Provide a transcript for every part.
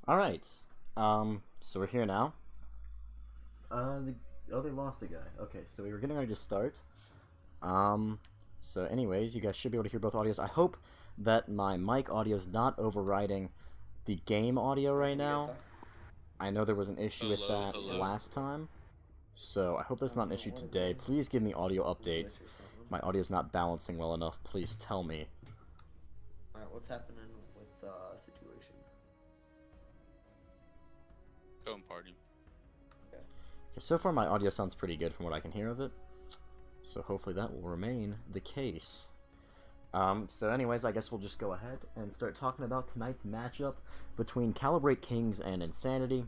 Alright. So we're here now. They lost a guy. Okay, so we were getting ready to start. So anyways, you guys should be able to hear both audios. I hope that my mic audio is not overriding the game audio right now. I know there was an issue with that last time. So I hope that's not an issue today. Please give me audio updates. My audio is not balancing well enough. Please tell me. Alright, what's happening with the situation? Home party. Okay. So far my audio sounds pretty good from what I can hear of it. So hopefully that will remain the case. So anyways, I guess we'll just go ahead and start talking about tonight's matchup between Calibrate Kings and Insanity.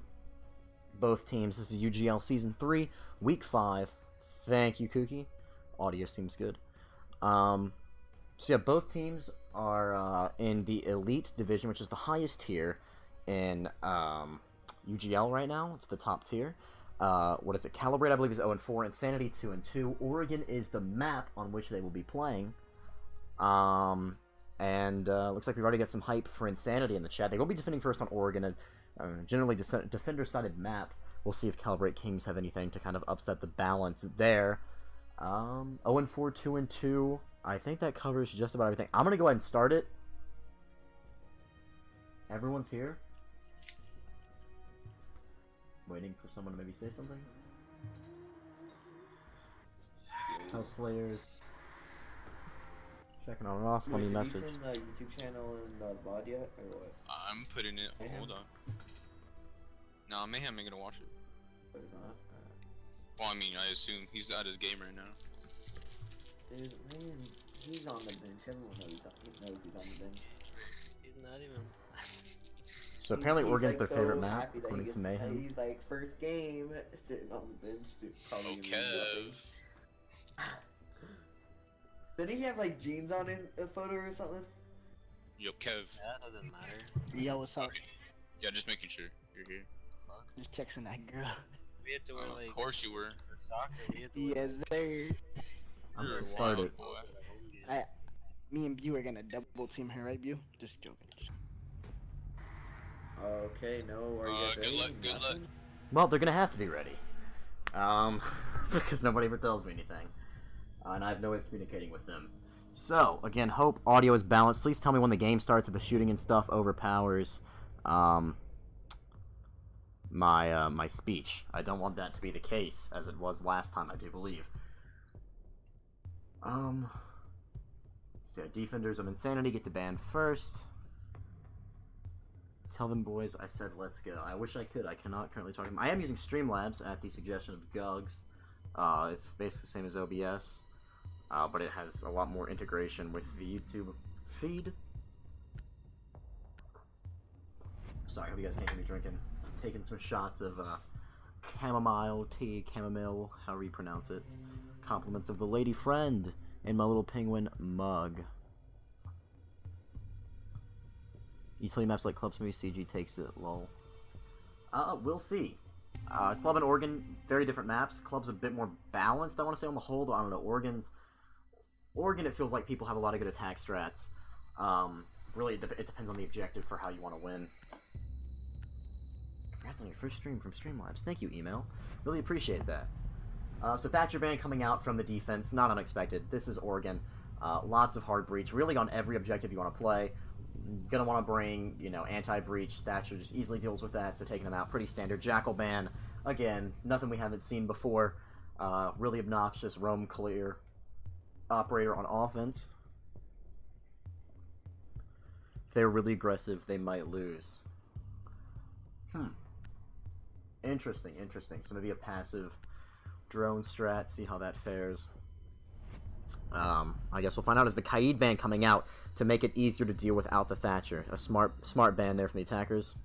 Both teams, this is UGL Season 3, Week 5. Thank you, Kookie. Audio seems good. So yeah, both teams are in the Elite Division, which is the highest tier in UGL right now. It's the top tier. What is it? Calibrate, I believe, is 0-4. Insanity, 2-2. Oregon is the map on which they will be playing. Looks like we've already got some hype for Insanity in the chat. They will be defending first on Oregon, a generally defender-sided map. We'll see if Calibrate Kings have anything to kind of upset the balance there. 0-4, 2-2. I think that covers just about everything. I'm going to go ahead and start it. Everyone's here. Waiting for someone to maybe say something. House Slayers. Checking on and off. Funny message. Did you send the YouTube channel and the VOD yet, or what? I'm putting it. Mayhem? Hold on. No, Mayhem ain't gonna watch it. But it's not. Well, I mean, I assume he's at his game right now. Dude, man, he's on the bench. Everyone knows he's on the bench. He's not even. So apparently Oregon's like their so favorite map, happy that according he to gets Mayhem. He's like, first game, sitting on the bench, dude, probably gonna be nothing. Kev. Did he have like jeans on in a photo or something? Yo, Kev. That doesn't matter. Yo, what's up? Okay. Yeah, just making sure you're here. Just texting that girl. We had to wear like. Of course you were. for soccer. We had to wear, Yes, sir. I'm You're gonna a start wild it. boy. Me and Bew are gonna double team her, right, Bew? Just joking. Okay, no, are you guys Good ready? luck, good luck. Nothing? Well, they're gonna have to be ready. Because nobody ever tells me anything. And I have no way of communicating with them. So, again, hope audio is balanced. Please tell me when the game starts if the shooting and stuff overpowers my speech. I don't want that to be the case, as it was last time, I do believe. So, defenders of Insanity get to ban first. Tell them, boys, I said let's go. I wish I could. I cannot currently talk to them. I am using Streamlabs at the suggestion of Gugs. It's basically the same as OBS, but it has a lot more integration with the YouTube feed. Sorry, I hope you guys can't hear me drinking. I'm taking some shots of chamomile tea, chamomile, however you pronounce it. Compliments of the lady friend in my little penguin mug. Utility maps like Club Smooth CG takes it, lol. We'll see. Club and Oregon, very different maps. Club's a bit more balanced, I want to say, on the whole, though I don't know. Oregon, it feels like people have a lot of good attack strats. Really, it depends on the objective for how you want to win. Congrats on your first stream from Streamlabs. Thank you, email. Really appreciate that. So Thatcher Band coming out from the defense, not unexpected. This is Oregon. Lots of hard breach, really on every objective you want to play. Gonna want to bring, anti-breach. Thatcher just easily deals with that, so taking them out, pretty standard. Jackal ban, again, nothing we haven't seen before. Really obnoxious, roam clear operator on offense. If they're really aggressive, they might lose. Interesting. So maybe a passive drone strat, see how that fares. I guess we'll find out as the Kaid ban coming out to make it easier to deal without the Thatcher. A smart ban there from the attackers.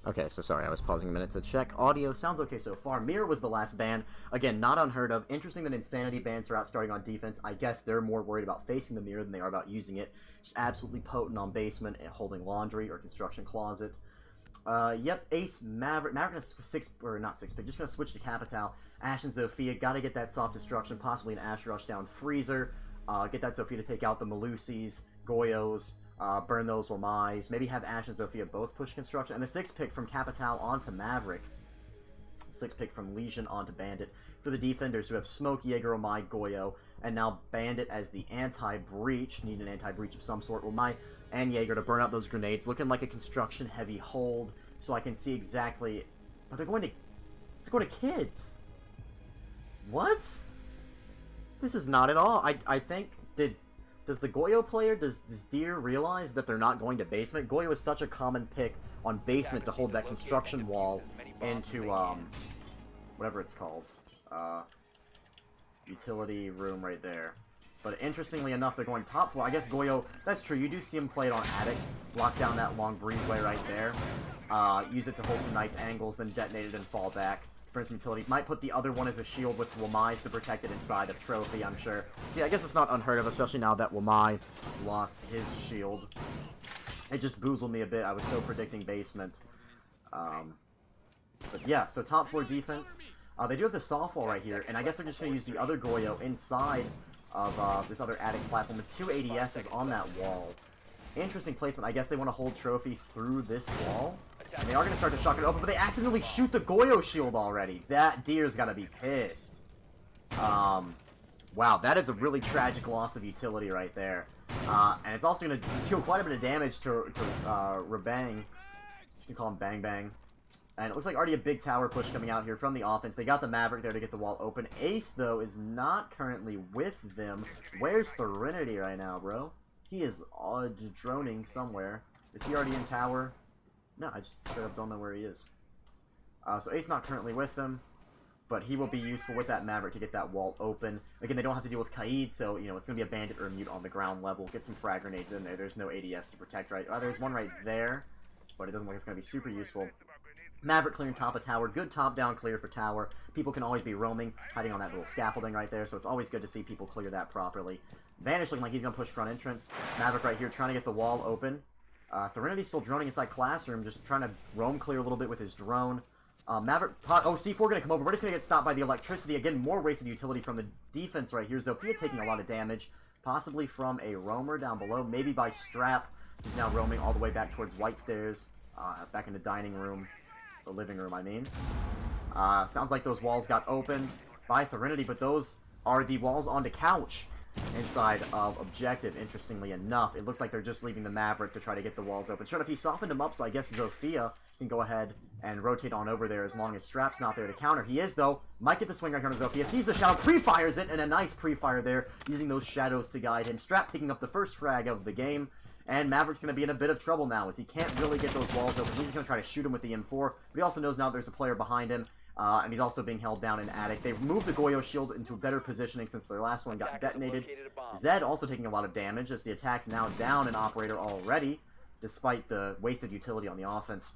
Okay, so sorry, I was pausing a minute to check. Audio sounds okay so far. Mirror was the last ban. Again, not unheard of. Interesting that Insanity bans are out starting on defense. I guess they're more worried about facing the mirror than they are about using it. Just absolutely potent on basement and holding laundry or construction closet. Yep, Ace, Maverick gonna just gonna switch to Capital. Ash and Zofia, gotta get that soft destruction, possibly an Ash Rush down Freezer. Get that Zofia to take out the Malusis, Goyos, burn those Wamais. Maybe have Ash and Zofia both push construction. And the 6th pick from Capital onto Maverick. 6th pick from Legion onto Bandit. For the defenders who have Smoke, Jaeger, Wamai, Goyo, and now Bandit as the anti-breach. Need an anti-breach of some sort. Wamai and Jaeger to burn out those grenades. Looking like a construction heavy hold, so I can see exactly. But they're going to kids. What? This is not at all. I think does the Goyo player, does Deer realize that they're not going to basement? Goyo is such a common pick on basement to hold that construction wall into whatever it's called, utility room right there. But interestingly enough, they're going top floor. I guess Goyo, that's true. You do see him play it on attic. Lock down that long breezeway right there. Use it to hold some nice angles, then detonate it and fall back. Burn some utility. Might put the other one as a shield with Wamais to protect it inside of Trophy, I'm sure. See, I guess it's not unheard of, especially now that Wamai lost his shield. It just boozled me a bit. I was so predicting basement. But yeah, so top floor defense. They do have the soft wall right here, and I guess they're just going to use the other Goyo inside of this other attic platform with 2 ADSs on that wall. Interesting placement. I guess they want to hold Trophy through this wall. And they are going to start to shock it open, but they accidentally shoot the Goyo shield already. That Deer's got to be pissed. Wow, that is a really tragic loss of utility right there. And it's also going to deal quite a bit of damage to Rabang. You can call him Bang Bang. And it looks like already a big tower push coming out here from the offense. They got the Maverick there to get the wall open. Ace, though, is not currently with them. Where's Threnody right now, bro? He is droning somewhere. Is he already in tower? No, I just straight up don't know where he is. So Ace not currently with them, but he will be useful with that Maverick to get that wall open. Again, they don't have to deal with Kaid, so, you know, it's going to be a Bandit or a Mute on the ground level. Get some frag grenades in there. There's no ADS to protect, right? There's one right there, but it doesn't look like it's going to be super useful. Maverick clearing top of tower. Good top-down clear for tower. People can always be roaming, hiding on that little scaffolding right there, so it's always good to see people clear that properly. Vanish looking like he's going to push front entrance. Maverick right here trying to get the wall open. Threnody still droning inside Classroom, just trying to roam clear a little bit with his drone. Maverick, C4 going to come over, but it's going to get stopped by the electricity. Again, more wasted utility from the defense right here. Zofia taking a lot of damage, possibly from a roamer down below, maybe by Strap, who's now roaming all the way back towards White Stairs, back in the dining room, the living room, I mean. Sounds like those walls got opened by Threnody, but those are the walls onto Couch inside of Objective, interestingly enough. It looks like they're just leaving the Maverick to try to get the walls open. Sure enough, he softened him up, so I guess Zofia can go ahead and rotate on over there as long as Strap's not there to counter. He is, though. Might get the swing right here on Zofia. Sees the shadow, pre-fires it, and a nice pre-fire there, using those shadows to guide him. Strap picking up the first frag of the game, and Maverick's going to be in a bit of trouble now, as he can't really get those walls open. He's just going to try to shoot him with the M4, but he also knows now there's a player behind him. And he's also being held down in attic. They've moved the Goyo shield into better positioning since their last one got detonated. Zed also taking a lot of damage as the attack's now down an operator already, despite the wasted utility on the offense.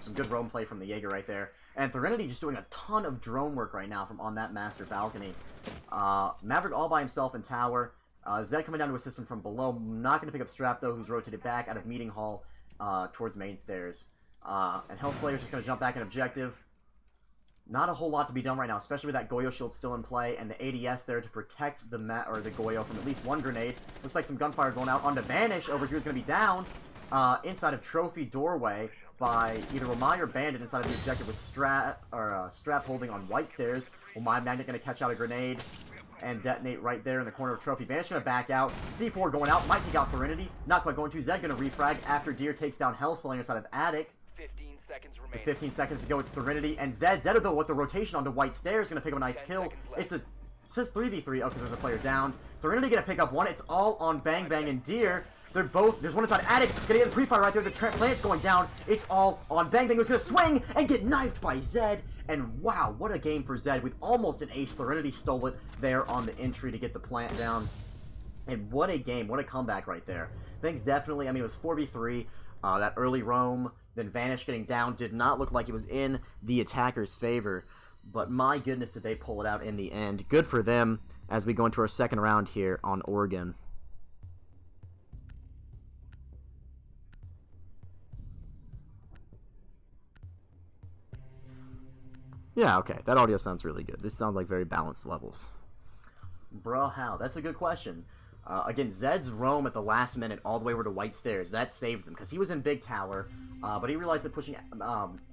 Some good roam play from the Jaeger right there. And Threnody just doing a ton of drone work right now from on that master balcony. Maverick all by himself in tower. Zed coming down to assist him from below. Not going to pick up Strap, though, who's rotated back out of meeting hall towards main stairs. And Hellslayer's just going to jump back in objective. Not a whole lot to be done right now, especially with that Goyo shield still in play and the ADS there to protect the Goyo from at least one grenade. Looks like some gunfire going out onto Vanish. Over here is going to be down inside of Trophy doorway by either Wamai or Bandit inside of the objective with Strap holding on White Stairs. Wamai Magnet going to catch out a grenade and detonate right there in the corner of Trophy. Vanish going to back out. C4 going out. Might take out Threnody. Not quite going to. Zed going to refrag after Deer takes down Hellslayer inside of Attic. 15 seconds remaining. With 15 seconds to go, it's Threnody. And Zed, though, with the rotation onto White Stairs, going to pick up a nice kill. It says 3v3. Okay, there's a player down. Threnody going to pick up one. It's all on Bang Bang and Deer. They're both, there's one inside Attic. Going to get the pre-fire right there. The plant's going down. It's all on Bang Bang, who's going to swing and get knifed by Zed. And wow, what a game for Zed with almost an ace. Threnody stole it there on the entry to get the plant down. And what a game. What a comeback right there. Things definitely, I mean, it was 4v3. That early roam Then Vanish getting down did not look like it was in the attacker's favor. But my goodness, did they pull it out in the end. Good for them as we go into our second round here on Oregon. Yeah, okay. That audio sounds really good. This sounds like very balanced levels. Bruh, how? That's a good question. Again, Zed's roam at the last minute all the way over to White Stairs. That saved them, because he was in Big Tower, but he realized that pushing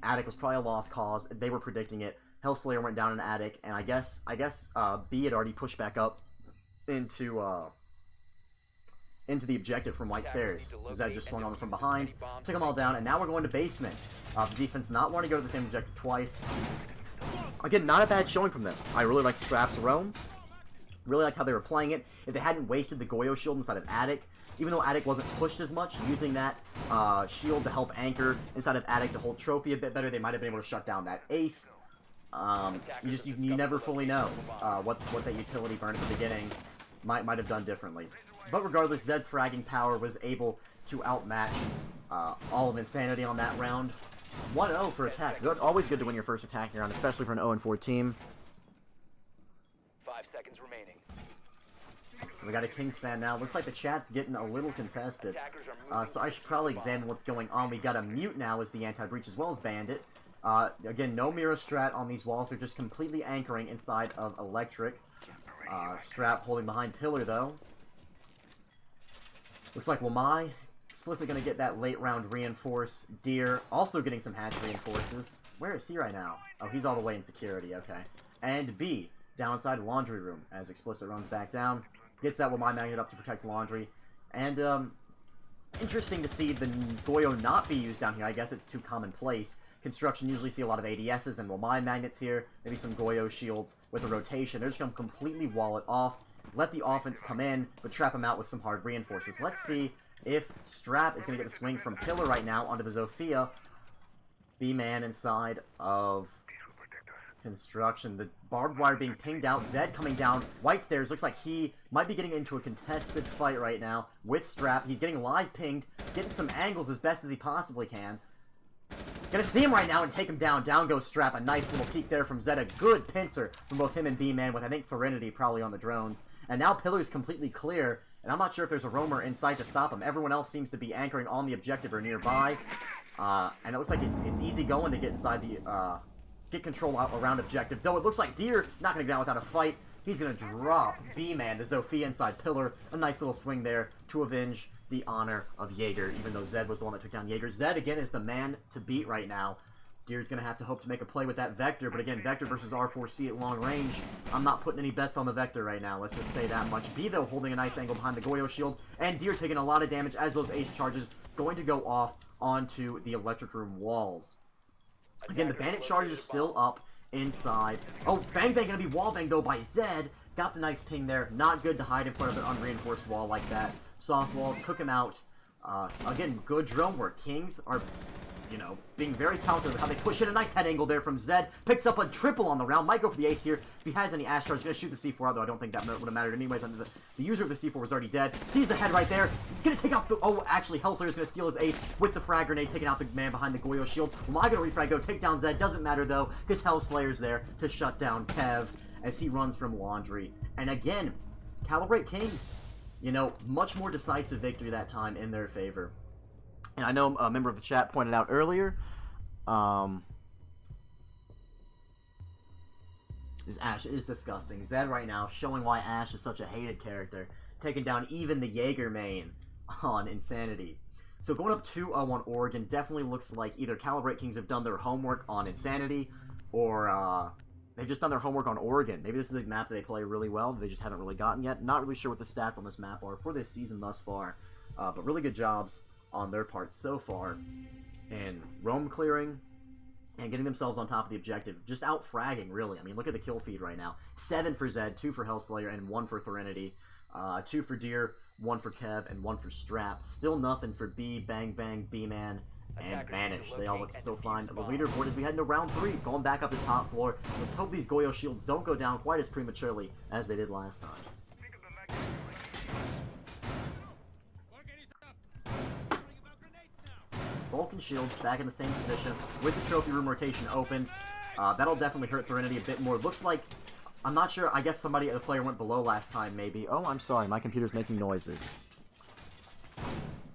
Attic was probably a lost cause. They were predicting it. Hellslayer went down in Attic, and I guess B had already pushed back up into the objective from White Stairs. Zed just swung on them from behind, took them all down, and now we're going to basement. The defense not wanting to go to the same objective twice. Again, not a bad showing from them. I really liked Strap's roam. Really liked how they were playing it. If they hadn't wasted the Goyo shield inside of Attic, even though Attic wasn't pushed as much, using that shield to help anchor inside of Attic to hold Trophy a bit better, they might have been able to shut down that ace. You never fully know what that utility burn at the beginning might have done differently. But regardless, Zed's fragging power was able to outmatch all of Insanity on that round. 1-0 for attack. Always good to win your first attacking round, especially for an 0-4 team. 5 seconds remaining. We got a Kings fan now. Looks like the chat's getting a little contested. So I should probably examine what's going on. We got a mute now as the anti-breach as well as Bandit. Again, no mirror strat on these walls. They're just completely anchoring inside of Electric. Strap holding behind Pillar, though. Looks like Wamai. Explicit going to get that late round reinforce. Deer also getting some hatch reinforces. Where is he right now? Oh, he's all the way in security. Okay. And B, down inside Laundry Room as Explicit runs back down. Gets that Wamai magnet up to protect Laundry. And, interesting to see the Goyo not be used down here. I guess it's too commonplace. Construction usually see a lot of ADSs and Wamai magnets here. Maybe some Goyo shields with a rotation. They're just going to completely wall it off. Let the offense come in, but trap them out with some hard reinforces. Let's see if Strap is going to get the swing from Pillar right now onto the Zofia. B-Man inside of Construction. The barbed wire being pinged out. Zed coming down. White Stairs looks like he might be getting into a contested fight right now with Strap. He's getting live pinged, getting some angles as best as he possibly can. Gonna see him right now and take him down. Down goes Strap. A nice little peek there from Zed. A good pincer from both him and B-Man with, I think, Threnody probably on the drones. And now Pillar's completely clear. And I'm not sure if there's a roamer in sight to stop him. Everyone else seems to be anchoring on the objective or nearby. And it looks like it's easy going to get inside the, get control out around objective. Though it looks like Deer not going to get down without a fight. He's going to drop B-Man to Zofia inside Pillar. A nice little swing there to avenge the honor of Jaeger, even though Zed was the one that took down Jaeger. Zed, again, is the man to beat right now. Deer's going to have to hope to make a play with that Vector, but again, Vector versus R4C at long range. I'm not putting any bets on the Vector right now, let's just say that much. B, though, holding a nice angle behind the Goyo shield, and Deer taking a lot of damage as those ace charges going to go off onto the Electric Room walls. Again, the Bandit charge is still up inside. Oh, Bang Bang going to be wall banged, though, by Zed. Got the nice ping there. Not good to hide in front of an unreinforced wall like that. Soft wall, took him out. Again, good drone work. Kings are, you know, being very talented with how they push in. A nice head angle there from Zed. Picks up a triple on the round. Might go for the ace here. If he has any Ash charge, he's going to shoot the C4 out, though I don't think that would have mattered anyways. The user of the C4 was already dead. Sees the head right there. Going to take out the... Oh, actually, Hellslayer's going to steal his ace with the frag grenade, taking out the man behind the Goyo shield. Am I going to refrag, though? Take down Zed. Doesn't matter, though, because Hellslayer's there to shut down Kev as he runs from Laundry. And again, Calibrate Kings, you know, much more decisive victory that time in their favor. And I know a member of the chat pointed out earlier, is Ash is disgusting. Zed right now showing why Ash is such a hated character, taking down even the Jaeger main on Insanity. So going up 2-0 on Oregon definitely looks like either Calibrate Kings have done their homework on Insanity, or they've just done their homework on Oregon. Maybe this is a map that they play really well, that they just haven't really gotten yet. Not really sure what the stats on this map are for this season thus far, but really good jobs on their part so far in roam clearing and getting themselves on top of the objective. Just out fragging, really. I mean, look at the kill feed right now. 7 for Zed, 2 for Hellslayer, and 1 for Threnody. 2 for Deer, 1 for Kev, and 1 for Strap. Still nothing for B, Bang Bang, B-Man, and Vanish. They all look to still find the leaderboard as we head into round 3, going back up the top floor. Let's hope these Goyo shields don't go down quite as prematurely as they did last time. Vulcan shields back in the same position with the trophy room rotation opened. That'll definitely hurt Threnody a bit more. Looks like, I'm not sure, I guess the player went below last time, maybe. Oh, I'm sorry, my computer's making noises.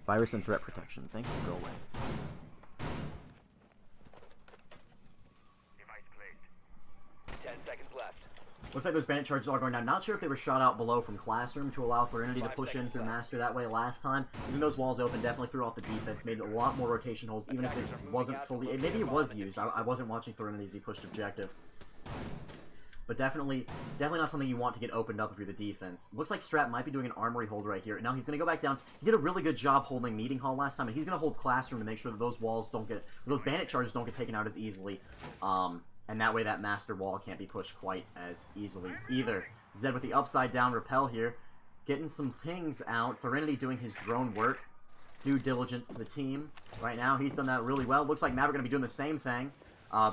Virus and threat protection. Thank you, go away. Device placed. 10 seconds left. Looks like those bandit charges are going down. Not sure if they were shot out below from Classroom to allow Threnody to 5 push in seconds through left. Master that way last time. Even those walls open definitely threw off the defense, made a lot more rotation holes, even if it wasn't fully... Maybe it was used. I wasn't watching Threnody as he pushed objective. But definitely not something you want to get opened up if you're the defense. Looks like Strap might be doing an armory hold right here. Now he's going to go back down. He did a really good job holding Meeting Hall last time, and he's going to hold Classroom to make sure that those walls don't get... Those bandit charges don't get taken out as easily. And that way that Master wall can't be pushed quite as easily either. Zed with the upside down repel here. Getting some pings out. Threnody doing his drone work. Due diligence to the team. Right now, he's done that really well. Looks like Maverick going to be doing the same thing.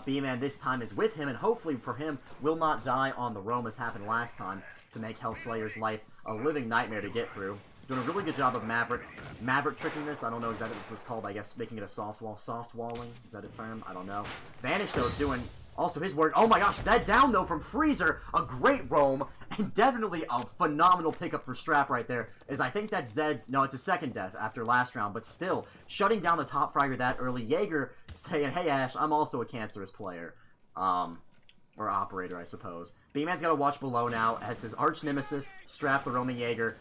B-Man this time is with him, and hopefully for him, will not die on the roam as happened last time to make Hellslayer's life a living nightmare to get through. Doing a really good job of Maverick. Maverick tricking this, I don't know exactly what this is called, I guess making it a soft wall. Soft walling, is that a term? I don't know. Vanish, though, is doing also his work. Oh my gosh, Zed down, though, from Freezer. A great roam, and definitely a phenomenal pickup for Strap right there, as I think that's Zed's... No, it's a second death after last round, but still, shutting down the top fragger that early. Jaeger saying, hey, Ash, I'm also a cancerous player. Or operator, I suppose. B-Man's got to watch below now, as his arch nemesis, Strap the roaming Jaeger,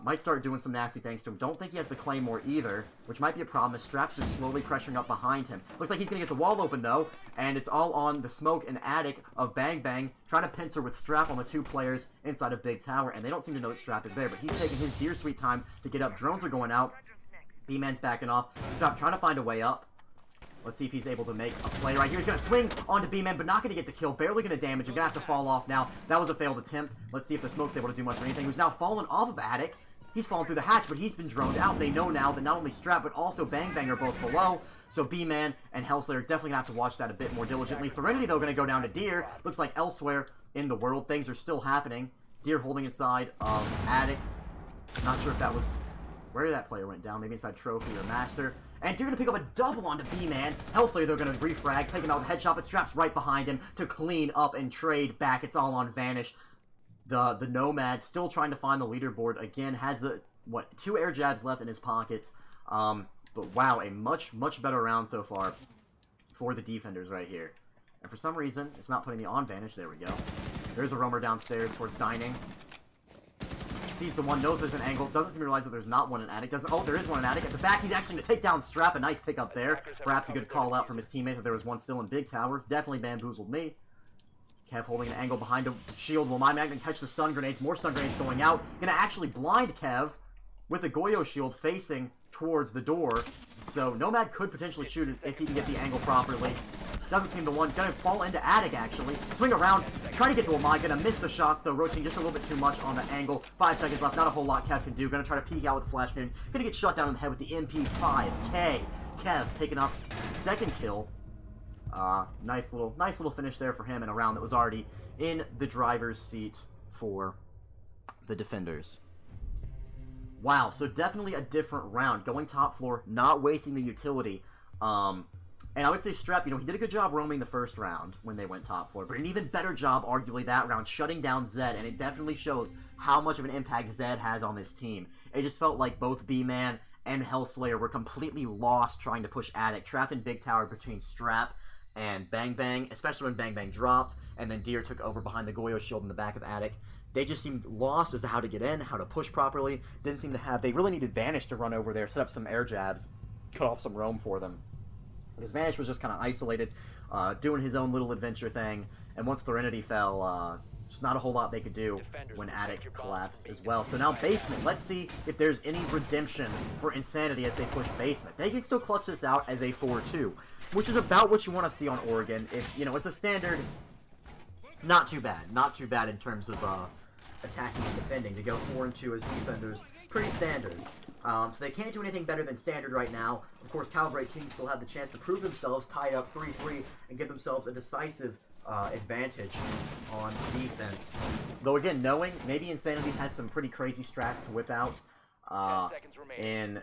might start doing some nasty things to him. Don't think he has the Claymore either, which might be a problem as Strap's just slowly pressuring up behind him. Looks like he's going to get the wall open, though, and it's all on the smoke and attic of Bang Bang, trying to pincer with Strap on the two players inside of Big Tower, and they don't seem to know that Strap is there, but he's taking his dear sweet time to get up. Drones are going out. B-Man's backing off. Strap trying to find a way up. Let's see if he's able to make a play right here. He's going to swing onto B-Man, but not going to get the kill. Barely going to damage him. Going to have to fall off now. That was a failed attempt. Let's see if the smoke's able to do much of anything. Who's now fallen off of Attic. He's fallen through the hatch, but he's been droned out. They know now that not only Strap, but also Bang Bang are both below. So B-Man and Hellslayer definitely going to have to watch that a bit more diligently. Threnody, though, going to go down to Deer. Looks like elsewhere in the world, things are still happening. Deer holding inside of Attic. Not sure if that was where that player went down. Maybe inside Trophy or Master. And you're going to pick up a double onto B-Man. Hellslayer, they're going to refrag, take him out with a headshot, but Strap's right behind him to clean up and trade back. It's all on Vanish. The Nomad still trying to find the leaderboard. Again, has the, 2 air jabs left in his pockets. But wow, a much better round so far for the defenders right here. And for some reason, it's not putting me on Vanish. There we go. There's a roamer downstairs towards Dining. Sees the one, knows there's an angle, doesn't seem to realize that there's not one in Attic, doesn't, oh, there is one in Attic, at the back, he's actually going to take down Strap, a nice pickup there, perhaps a good call out from his teammate that there was one still in Big Tower, definitely bamboozled me. Kev holding an angle behind a shield, will my Magnum catch the stun grenades, more stun grenades going out, going to actually blind Kev with the Goyo shield facing towards the door, so Nomad could potentially shoot it if he can get the angle properly. Doesn't seem the one. Gonna fall into Attic, actually. Swing around. Trying to get to Amai. Gonna miss the shots, though. Rotating just a little bit too much on the angle. 5 seconds left. Not a whole lot Kev can do. Gonna try to peek out with the flash grenade. Gonna get shot down in the head with the MP5K. Kev picking up second kill. Nice little finish there for him in a round that was already in the driver's seat for the defenders. Wow, so definitely a different round. Going top floor, not wasting the utility. And I would say Strap, he did a good job roaming the first round when they went top floor, but an even better job, arguably, that round, shutting down Zed, and it definitely shows how much of an impact Zed has on this team. It just felt like both B-Man and Hellslayer were completely lost trying to push Attic, trapped in Big Tower between Strap and Bang Bang, especially when Bang Bang dropped, and then Deer took over behind the Goyo shield in the back of Attic. They just seemed lost as to how to get in, how to push properly, didn't seem to have, they really needed Vanish to run over there, set up some air jabs, cut off some roam for them. Because Vanish was just kind of isolated, doing his own little adventure thing, and once Threnody fell, just not a whole lot they could do when Attic collapsed as well. So now Basement, let's see if there's any redemption for Insanity as they push Basement. They can still clutch this out as a 4-2, which is about what you want to see on Oregon. If, it's a standard, not too bad in terms of attacking and defending. To go 4-2 as defenders, pretty standard. So they can't do anything better than standard right now. Of course, Calibrate Kings still have the chance to prove themselves, tied up 3-3, and give themselves a decisive advantage on defense. Though again, knowing maybe Insanity has some pretty crazy strats to whip out in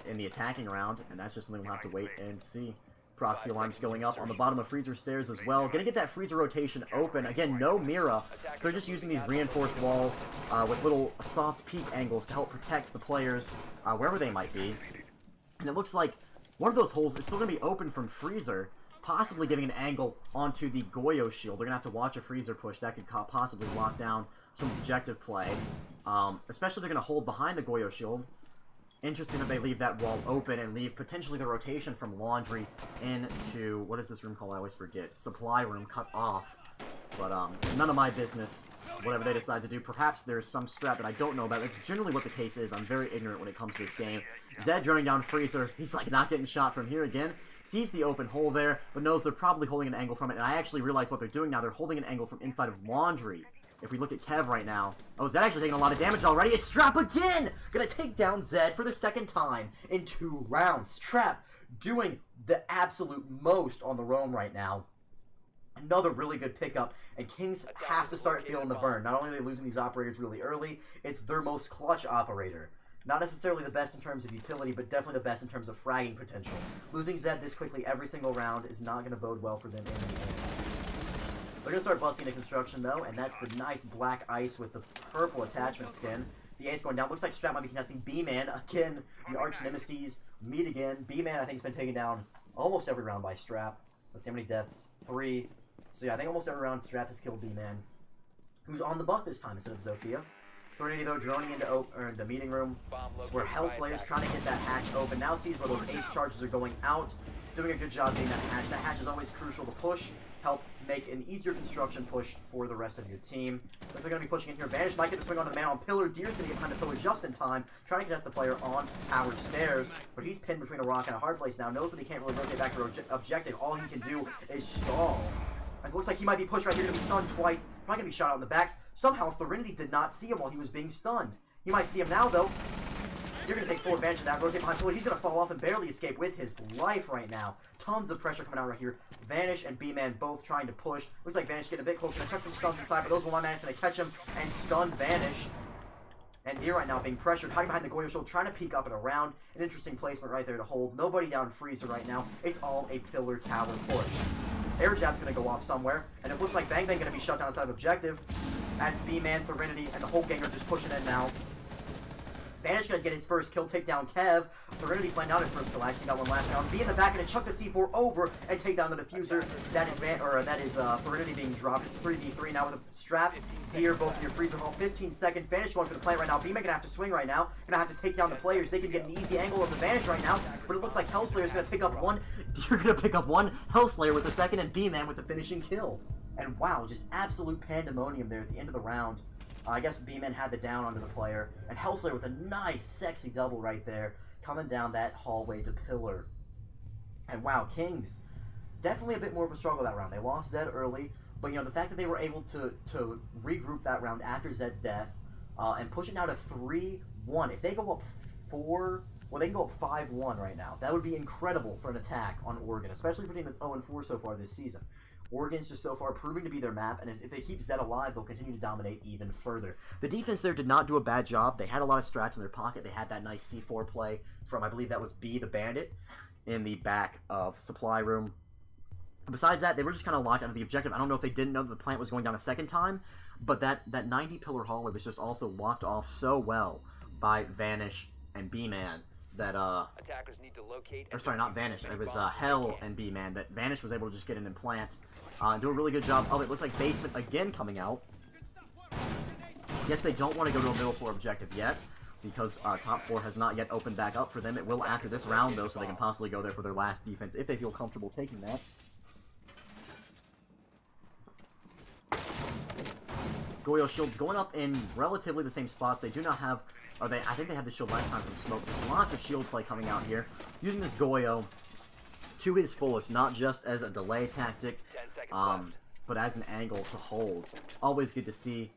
in the attacking round, and that's just something we'll have to wait and see. Proxy alarms going up on the bottom of Freezer stairs as well. Gonna get that Freezer rotation open. Again, no Mira, so they're just using these reinforced walls with little soft peek angles to help protect the players wherever they might be. And it looks like one of those holes is still gonna be open from Freezer, possibly giving an angle onto the Goyo shield. They're gonna have to watch a Freezer push. That could possibly lock down some objective play. Especially if they're gonna hold behind the Goyo shield. Interesting that they leave that wall open and leave potentially the rotation from Laundry into, what is this room called? I always forget. Supply room cut off. But none of my business, whatever they decide to do. Perhaps there's some strat that I don't know about. That's generally what the case is. I'm very ignorant when it comes to this game. Zed droning down Freezer. He's like not getting shot from here again. Sees the open hole there, but knows they're probably holding an angle from it. And I actually realize what they're doing now. They're holding an angle from inside of Laundry. If we look at Kev right now, oh, Zed actually taking a lot of damage already. It's Strap again! Gonna take down Zed for the second time in 2 rounds. Strap doing the absolute most on the roam right now. Another really good pickup, and Kings have to start feeling the burn. Not only are they losing these operators really early, it's their most clutch operator. Not necessarily the best in terms of utility, but definitely the best in terms of fragging potential. Losing Zed this quickly every single round is not going to bode well for them in the end. They're going to start busting into construction, though, and that's the nice black ice with the purple attachment skin. The ace going down. Looks like Strap might be contesting B-Man. Again, the arch nemesis meet again. B-Man, I think, has been taken down almost every round by Strap. Let's see how many deaths. 3. So, yeah, I think almost every round Strap has killed B-Man, who's on the buff this time instead of Zofia. Threnody, though, droning into the meeting room. This is where Hellslayer's trying to get that hatch open. Now sees where those ace charges are going out. Doing a good job getting that hatch. That hatch is always crucial to push. Help make an easier construction push for the rest of your team. Looks like they're going to be pushing in here. Vanish might get the swing onto the man on Pillar. Deer's going to get behind the Pillar just in time. Trying to contest the player on Tower Stairs. But he's pinned between a rock and a hard place now. Knows that he can't really rotate back to objective. All he can do is stall. As it looks like he might be pushed right here. Going to be stunned twice. Probably going to be shot out in the backs. Somehow, Threnody did not see him while he was being stunned. He might see him now, though. You're going to take full advantage of that. Rotate behind Pillar. He's going to fall off and barely escape with his life right now. Tons of pressure coming out right here. Vanish and B-Man both trying to push. Looks like Vanish getting a bit closer. Going to chuck some stuns inside, but those will not manage to catch him and stun Vanish. And Deer right now being pressured, hiding behind the Goyo shield, trying to peek up and around. An interesting placement right there to hold. Nobody down Freezer right now. It's all a Pillar Tower push. Air Jab's going to go off somewhere, and it looks like Bang Bang going to be shut down inside of objective as B-Man, Threnody, and the whole gang are just pushing in now. Vanish going to get his first kill, take down Kev. Threnody playing out his first kill, actually got one last round. B in the back, going to chuck the C4 over and take down the diffuser. That is Threnody being dropped. It's 3v3 now with a Strap, Deer, both in your freezer hole. 15 seconds. Vanish going for the plant right now. B-Man going to have to swing right now. Going to have to take down the players. They can get an easy angle of the Vanish right now, but it looks like Hellslayer is going to pick up one. Deer going to pick up one. Hellslayer with the second, and B-Man with the finishing kill. And wow, just absolute pandemonium there at the end of the round. I guess B-Man had the down onto the player, and Hellslayer with a nice, sexy double right there, coming down that hallway to Pillar. And wow, Kings, definitely a bit more of a struggle that round. They lost Zed early, but you know, the fact that they were able to regroup that round after Zed's death, and push it now to 3-1. If they go up 4, well, they can go up 5-1 right now. That would be incredible for an attack on Oregon, especially for a team that's 0-4 so far this season. Oregon's just so far proving to be their map, and if they keep Zed alive, they'll continue to dominate even further. The defense there did not do a bad job. They had a lot of strats in their pocket. They had that nice C4 play from, I believe that was B, the Bandit, in the back of Supply Room. Besides that, they were just kind of locked onto the objective. I don't know if they didn't know that the plant was going down a second time, but that 90-pillar hallway was just also locked off so well by Vanish and B-Man that, Attackers need to locate or sorry, not Vanish, it was Hell and B-Man, that Vanish was able to just get in and plant. Do a really good job of it. Looks like Basement again coming out. Yes, they don't want to go to a middle floor objective yet, because top floor has not yet opened back up for them. It will after this round, though, so they can possibly go there for their last defense if they feel comfortable taking that. Goyo shields going up in relatively the same spots. They do not have, I think they had the shield last time from smoke. There's lots of shield play coming out here. Using this Goyo to his fullest, not just as a delay tactic, but as an angle to hold. Always good to see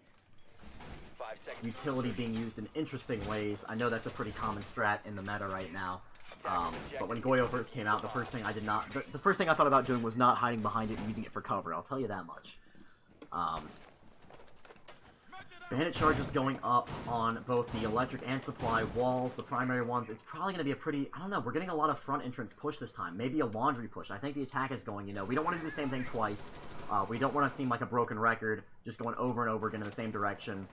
utility being used in interesting ways. I know that's a pretty common strat in the meta right now. But when Goyo first came out, the first thing I thought about doing was not hiding behind it and using it for cover. I'll tell you that much. Bandit charges going up on both the electric and supply walls, the primary ones. It's probably going to be a pretty, I don't know, we're getting a lot of front entrance push this time. Maybe a laundry push. I think the attack is going, we don't want to do the same thing twice. We don't want to seem like a broken record, just going over and over again in the same direction.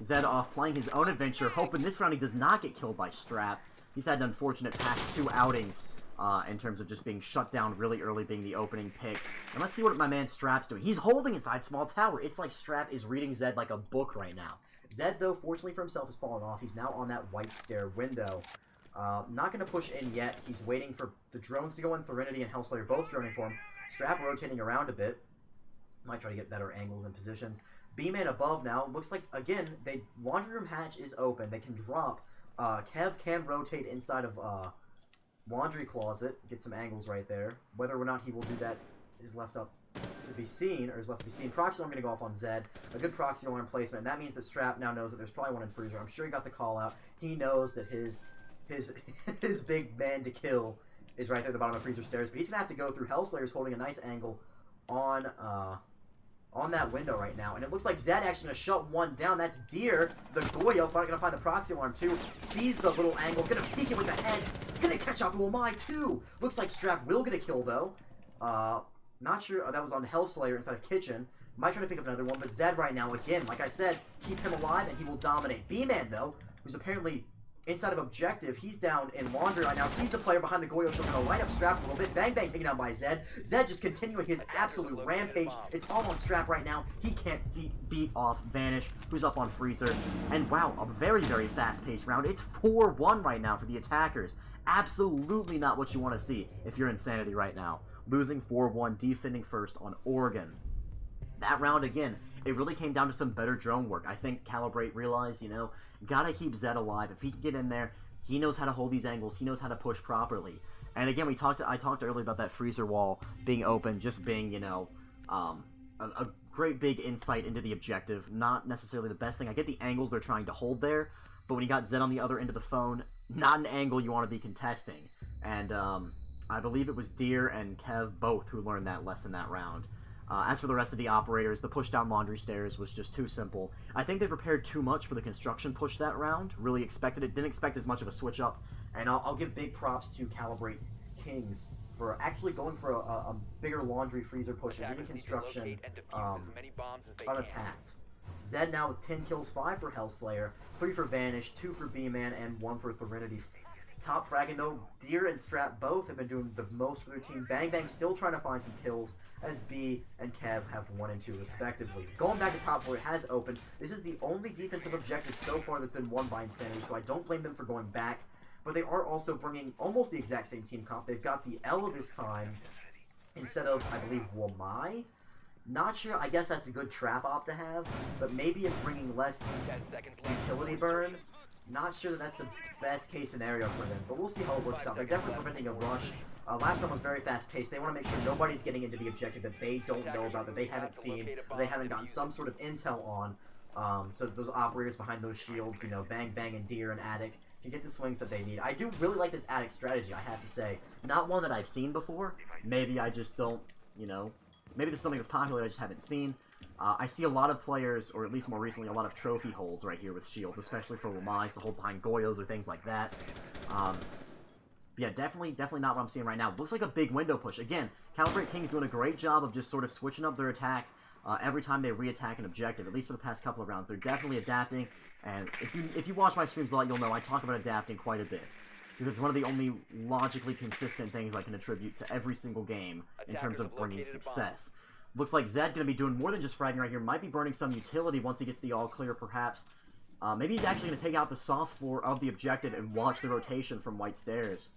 Zed off playing his own adventure, hoping this round he does not get killed by Strap. He's had an unfortunate past 2 outings in terms of just being shut down really early, being the opening pick. And let's see what my man Strap's doing. He's holding inside small tower. It's like Strap is reading Zed like a book right now. Zed, though, fortunately for himself, has fallen off. He's now on that white stair window. Not going to push in yet. He's waiting for the drones to go in. Threnody and Hellslayer both droning for him. Strap rotating around a bit. Might try to get better angles and positions. B-Man above now. Looks like, again, laundry room hatch is open. They can drop. Kev can rotate inside of laundry closet. Get some angles right there. Whether or not he will do that is left up to be seen, or is left to be seen. Proxy alarm going to go off on Zed. A good proxy alarm placement. And that means that Strap now knows that there's probably one in Freezer. I'm sure he got the call out. He knows that his big man to kill is right there at the bottom of Freezer stairs. But he's going to have to go through. Hellslayer's holding a nice angle on that window right now. And it looks like Zed actually going to shut one down. That's Deer. The Goyo finally going to find the proxy alarm too. Sees the little angle. Going to peek it with the head. Going to catch out the Omai too. Looks like Strap will get a kill though. Not sure. That was on Hellslayer inside of Kitchen. Might try to pick up another one. But Zed right now, again, like I said, keep him alive and he will dominate. B-Man though, who's apparently inside of Objective, he's down in Laundry right now. Sees the player behind the Goyo show, going to light up Strap a little bit. Bang Bang taken down by Zed. Zed just continuing his absolute rampage. It's all on Strap right now. He can't beat off Vanish, who's up on Freezer. And wow, a very, very fast-paced round. It's 4-1 right now for the attackers. Absolutely not what you want to see if you're Insanity right now. Losing 4-1, defending first on Oregon. That round, again, it really came down to some better drone work. I think Calibrate realized, gotta keep Zed alive. If he can get in there, he knows how to hold these angles. He knows how to push properly. And again, I talked earlier about that freezer wall being open, just being, a great big insight into the objective. Not necessarily the best thing. I get the angles they're trying to hold there, but when you got Zed on the other end of the phone, not an angle you want to be contesting. And I believe it was Deer and Kev both who learned that lesson that round. As for the rest of the operators, the push down laundry stairs was just too simple. I think they prepared too much for the construction push that round. Really expected it. Didn't expect as much of a switch up. And I'll give big props to Calibrate Kings for actually going for a bigger laundry freezer push and leaving construction unattacked. Zed now with 10 kills, 5 for Hellslayer, 3 for Vanish, 2 for B-Man, and 1 for Threnody. Top fragging though, Deer and Strap both have been doing the most for their team. Bang Bang still trying to find some kills, as B and Kev have 1 and 2 respectively. Going back to top 4, it has opened. This is the only defensive objective so far that's been won by Insanity, so I don't blame them for going back. But they are also bringing almost the exact same team comp. They've got the L this time instead of, I believe, Womai. Not sure, I guess that's a good trap op to have, but maybe if bringing less utility burn. Not sure that that's the best case scenario for them, but we'll see how it works out. They're definitely preventing a rush. Last round was very fast-paced. They want to make sure nobody's getting into the objective that they don't know about, that they haven't seen, that they haven't gotten some sort of intel on, so that those operators behind those shields, Bang Bang and Deer and Attic, can get the swings that they need. I do really like this Attic strategy, I have to say. Not one that I've seen before. Maybe I just don't, maybe this is something that's popular I just haven't seen. I see a lot of players, or at least more recently, a lot of trophy holds right here with shields, especially for Womais to hold behind Goyos or things like that. Yeah, definitely not what I'm seeing right now. Looks like a big window push. Again, Calibrate Kings doing a great job of just sort of switching up their attack every time they re-attack an objective, at least for the past couple of rounds. They're definitely adapting, and if you watch my streams a lot, you'll know I talk about adapting quite a bit. Because it's one of the only logically consistent things I can attribute to every single game in terms of bringing success. Looks like Zed going to be doing more than just fragging right here. Might be burning some utility once he gets the all clear, perhaps. Maybe he's actually going to take out the soft floor of the objective and watch the rotation from White Stairs.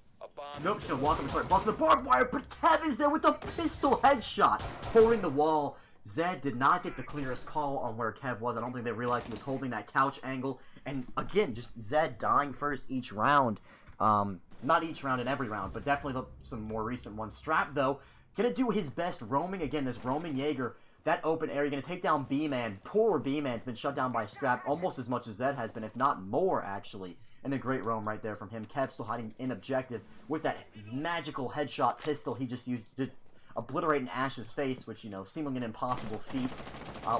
Nope, just going to walk up and start busting the barbed wire, but Kev is there with a pistol headshot, holding the wall. Zed did not get the clearest call on where Kev was. I don't think they realized he was holding that couch angle. And again, just Zed dying first each round. Not each round and every round, but definitely some more recent ones. Strap, though, gonna do his best roaming. Again, this roaming Jaeger, that open area, gonna take down B-Man. Poor B-Man's been shut down by Strap almost as much as Zed has been, if not more, actually. And a great roam right there from him. Kev still hiding in objective with that magical headshot pistol he just used to obliterate an Ash's face, which, seemingly an impossible feat.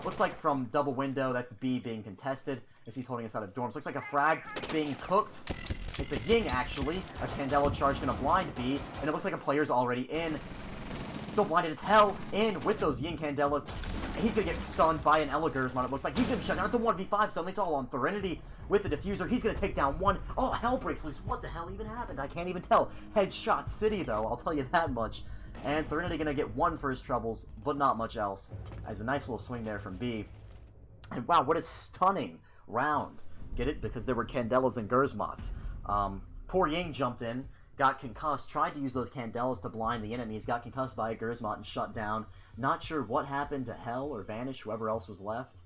Looks like from double window, that's B being contested as he's holding inside of dorms. Looks like a frag being cooked. It's a Ying, actually. A Candela charge going to blind B, and it looks like a player's already in. Still blinded as hell, in with those Ying Candelas. He's going to get stunned by an Eligersmon, it looks like. He's going to shut down. It's a 1v5, suddenly it's all on Threnody with the diffuser. He's going to take down one. Oh, hell breaks loose. What the hell even happened? I can't even tell. Headshot City, though, I'll tell you that much. And Threnody going to get one for his troubles, but not much else. As a nice little swing there from B. And wow, what a stunning round. Get it? Because there were Candelas and Gersmots. Poor Ying jumped in, got concussed, tried to use those Candelas to blind the enemies, got concussed by a Gersmot and shut down. Not sure what happened to Hell or Vanish, whoever else was left.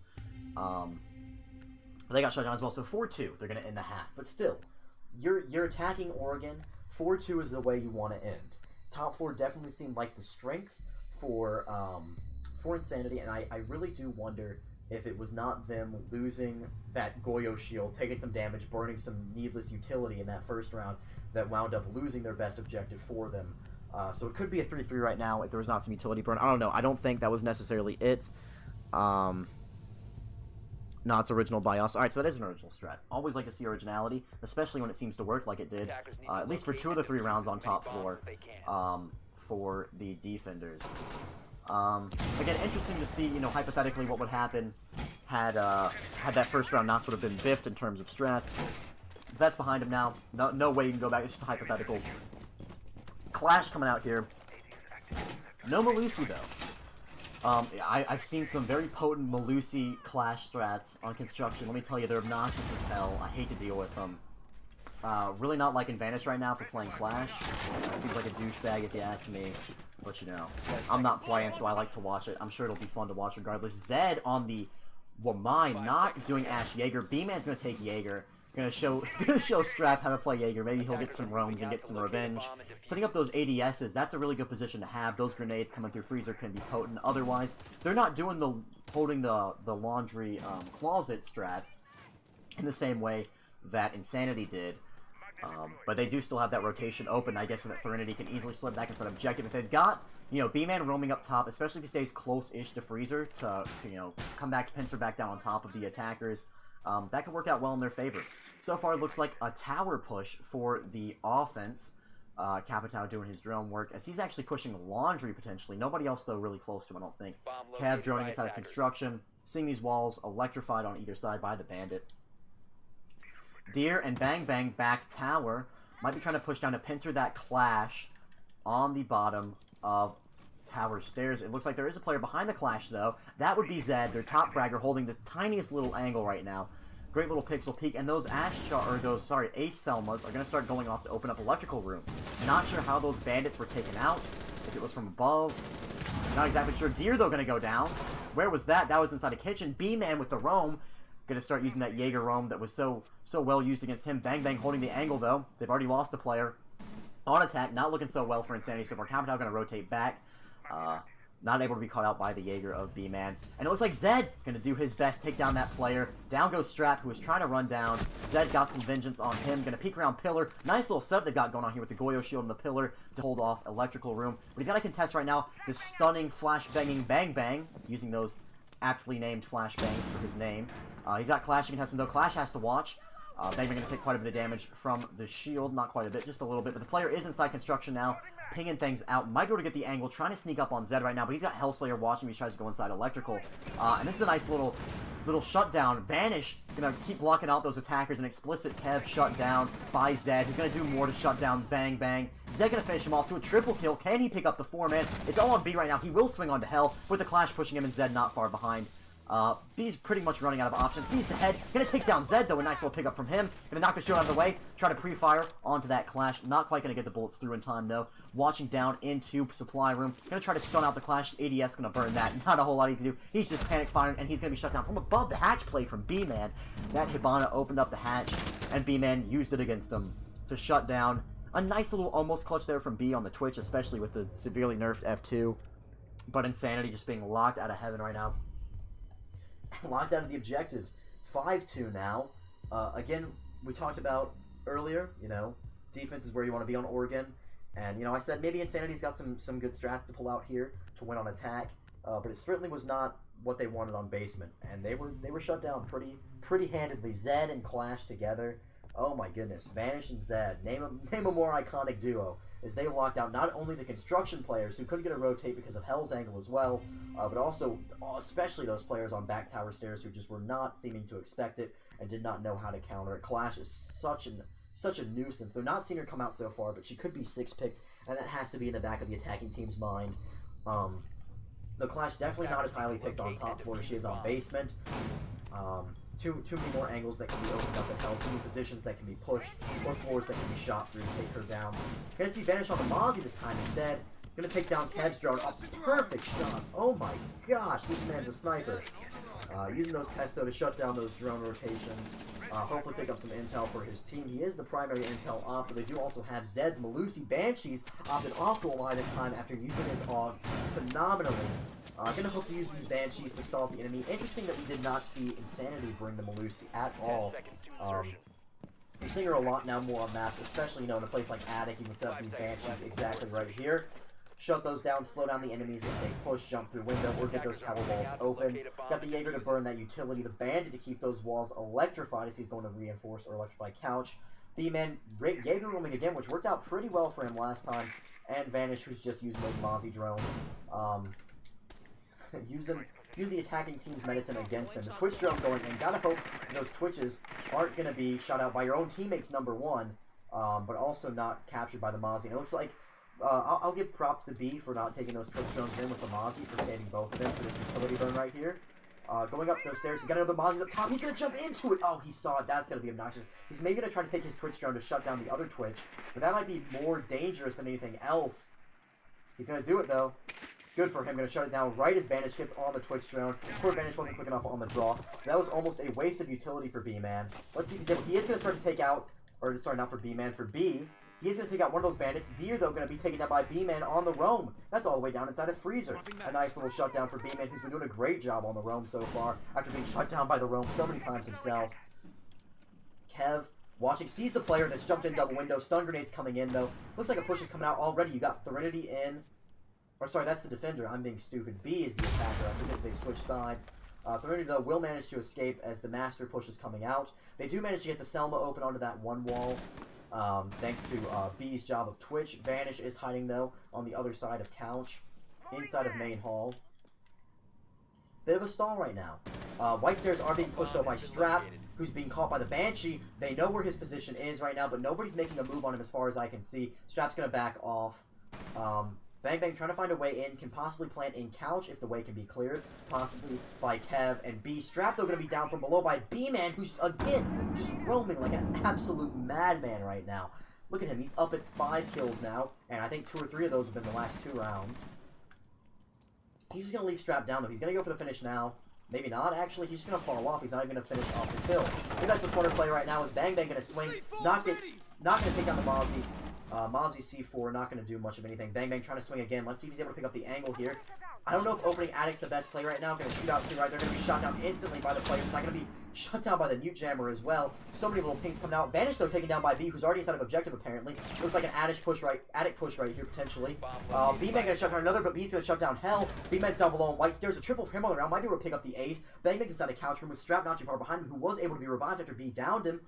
They got shut down as well, so 4-2, they're going to end the half. But still, you're attacking Oregon. 4-2 is the way you want to end. Top 4 definitely seemed like the strength for Insanity, and I really do wonder if it was not them losing that Goyo shield, taking some damage, burning some needless utility in that first round, that wound up losing their best objective for them. So it could be a 3-3 right now if there was not some utility burn. I don't know. I don't think that was necessarily it. No, it's original by us. Alright, so that is an original strat. Always like to see originality, especially when it seems to work like it did, at least for 2 of the 3 rounds on top floor, for the defenders. Again, interesting to see, you know, hypothetically what would happen had that first round not sort of been biffed in terms of strats. That's behind him now. No way you can go back. It's just a hypothetical. Clash coming out here. No Malusi, though. I've seen some very potent Malusi Clash strats on construction. Let me tell you, they're obnoxious as hell. I hate to deal with them. Really not liking Vanish right now for playing Clash. Seems like a douchebag if you ask me. But you know, I'm not playing, so I like to watch it. I'm sure it'll be fun to watch regardless. Zed on the Wamai, not doing Ash Jaeger. B-Man's gonna take Jaeger. Gonna show Strap how to play Jaeger. Maybe he'll get some roams and get some revenge. Setting up those ADSs, that's a really good position to have. Those grenades coming through Freezer can be potent. Otherwise, they're not doing the holding the laundry closet strat in the same way that Insanity did. But they do still have that rotation open, I guess, so that Threnody can easily slip back inside objective. If they've got, you know, B-Man roaming up top, especially if he stays close-ish to Freezer to, you know, come back, pincer back down on top of the attackers, that could work out well in their favor. So far, it looks like a tower push for the offense. Capitao doing his drone work, as he's actually pushing laundry, potentially. Nobody else, though, really close to him, I don't think. Cav droning inside of construction, seeing these walls electrified on either side by the bandit. Deer and Bang Bang back tower. Might be trying to push down to pincer that Clash on the bottom of tower stairs. It looks like there is a player behind the Clash, though. That would be Zed, their top fragger, holding the tiniest little angle right now. Great little pixel peek, and those Ace Selmas are going to start going off to open up electrical room. Not sure how those bandits were taken out. If it was from above. Not exactly sure. Deer, though, going to go down. Where was that? That was inside a kitchen. B-Man with the roam. Going to start using that Jaeger roam that was so well used against him. Bang Bang holding the angle, though. They've already lost a player. On attack, not looking so well for Insanity so far. Capitao going to rotate back. Not able to be caught out by the Jaeger of B-Man. And it looks like Zed going to do his best, take down that player. Down goes Strap, who was trying to run down. Zed got some vengeance on him. Going to peek around Pillar. Nice little setup they've got going on here with the Goyo shield and the Pillar to hold off electrical room. But he's got to contest right now this stunning flash banging Bang Bang, using those aptly named flash bangs for his name. He's got Clash contesting, though. Clash has to watch. Bang Bang going to take quite a bit of damage from the shield. Not quite a bit, just a little bit. But the player is inside construction now, pinging things out. Might be able to get the angle, trying to sneak up on Zed right now, but he's got Hellslayer watching. He tries to go inside electrical. And this is a nice little shutdown. Vanish going to keep blocking out those attackers. An explicit Kev shut down by Zed, who's going to do more to shut down Bang Bang. Zed going to finish him off to a triple kill. Can he pick up the 4-man? It's all on B right now. He will swing onto Hell with the Clash pushing him and Zed not far behind. B's pretty much running out of options. Sees the head. Gonna take down Zed, though. A nice little pickup from him. Gonna knock the shield out of the way. Try to pre-fire onto that Clash. Not quite gonna get the bullets through in time, though. Watching down into supply room. Gonna try to stun out the Clash. ADS gonna burn that. Not a whole lot he can do. He's just panic firing, and he's gonna be shut down from above. The hatch play from B-Man. That Hibana opened up the hatch, and B-Man used it against him to shut down. A nice little almost clutch there from B on the Twitch, especially with the severely nerfed F2. But Insanity just being locked out of heaven right now. Locked out of the objective. 5-2 now. Again, we talked about earlier, you know, defense is where you want to be on Oregon. And, you know, I said maybe Insanity's got some good strats to pull out here to win on attack. But it certainly was not what they wanted on basement, and they were shut down pretty handedly. Zed and Clash together. Oh my goodness, Vanish and Zed. Name a more iconic duo, as they locked out not only the construction players who couldn't get a rotate because of Hell's Angle as well, but also especially those players on back tower stairs who just were not seeming to expect it and did not know how to counter it. Clash is such a nuisance. They're not seeing her come out so far, but she could be 6-picked, and that has to be in the back of the attacking team's mind. The Clash definitely not as highly picked on top floor as she is on basement. Too many more angles that can be opened up at Hell, too many positions that can be pushed, or floors that can be shot through to take her down. Gonna see Vanish on the Mozzie this time instead. Gonna take down Kev's drone. A perfect shot. Oh my gosh, this man's a sniper. Using those pesto to shut down those drone rotations. Hopefully pick up some intel for his team. He is the primary intel off, but they do also have Zed's Malusi Banshees opted off to align this time after using his AUG phenomenally. Gonna hope to use these Banshees to stall the enemy. Interesting that we did not see Insanity bring the Malusi at all. You're seeing her a lot now more on maps, especially, in a place like Attic. You can set up these Banshees exactly right here. Shut those down, slow down the enemies if they push, jump through window, or get those tower walls open. Got the Jaeger to burn that utility, the Bandit to keep those walls electrified as he's going to reinforce or electrify Couch. The Jaeger roaming again, which worked out pretty well for him last time. And Vanish, who's just using those Mozzie drones. Use the attacking team's medicine against them. The Twitch drone going in. Gotta hope those Twitches aren't going to be shot out by your own teammates, number one, but also not captured by the Mozzie. And it looks like I'll give props to B for not taking those Twitch drones in with the Mozzie, for saving both of them for this utility burn right here. Going up those stairs, he's got another Mozzie's up top. He's going to jump into it. Oh, he saw it. That's going to be obnoxious. He's maybe going to try to take his Twitch drone to shut down the other Twitch, but that might be more dangerous than anything else. He's going to do it, though. Good for him. Going to shut it down right as Vanish gets on the Twitch drone. Poor Vanish wasn't quick enough on the draw. That was almost a waste of utility for B-Man. Let's see if he's able. He is going to start to take out, or sorry, not for B-Man, for B. He is going to take out one of those bandits. Deer, though, going to be taken down by B-Man on the roam. That's all the way down inside of Freezer. A nice little shutdown for B-Man, who's been doing a great job on the roam so far, after being shut down by the roam so many times himself. Kev, watching, sees the player that's jumped in double window. Stun grenades coming in, though. Looks like a push is coming out already. You got Threnody in. Or, sorry, that's the defender. I'm being stupid. B is the attacker. I forget they've switched sides. Threnody, though, will manage to escape as the master push is coming out. They do manage to get the Selma open onto that one wall. Thanks to B's job of Twitch. Vanish is hiding, though, on the other side of Couch, inside of Main Hall. Bit of a stall right now. White stairs are being pushed out by Strap, who's being caught by the Banshee. They know where his position is right now, but nobody's making a move on him as far as I can see. Strap's going to back off. Bang Bang trying to find a way in, can possibly plant in Couch if the way can be cleared, possibly by Kev and B. Strap, though, going to be down from below by B-Man, who's, again, just roaming like an absolute madman right now. Look at him, he's up at 5 kills now, and I think 2 or 3 of those have been the last 2 rounds. He's just going to leave Strap down, though. He's going to go for the finish now. Maybe not, actually. He's just going to fall off. He's not even going to finish off the kill. I think that's the smarter play right now, is Bang Bang going to swing, not going to take down the Mozzie. Mozzie C4 not going to do much of anything. Bang Bang trying to swing again. Let's see if he's able to pick up the angle here. I don't know if opening Attic's the best play right now. Going to shoot out to the right. They're going to be shot down instantly by the players. It's not going to be shut down by the Mute Jammer as well. So many little pings coming out. Vanish, though, taken down by B, who's already inside of objective, apparently. Looks like an Attic push right here, potentially. B-Man going to shut down another, but B's going to shut down Hell. B-Man's down below on White Stairs. A triple for him on the round. Might be able to pick up the ace. Bang Bang's inside a Couch room with Strap not too far behind him, who was able to be revived after B downed him.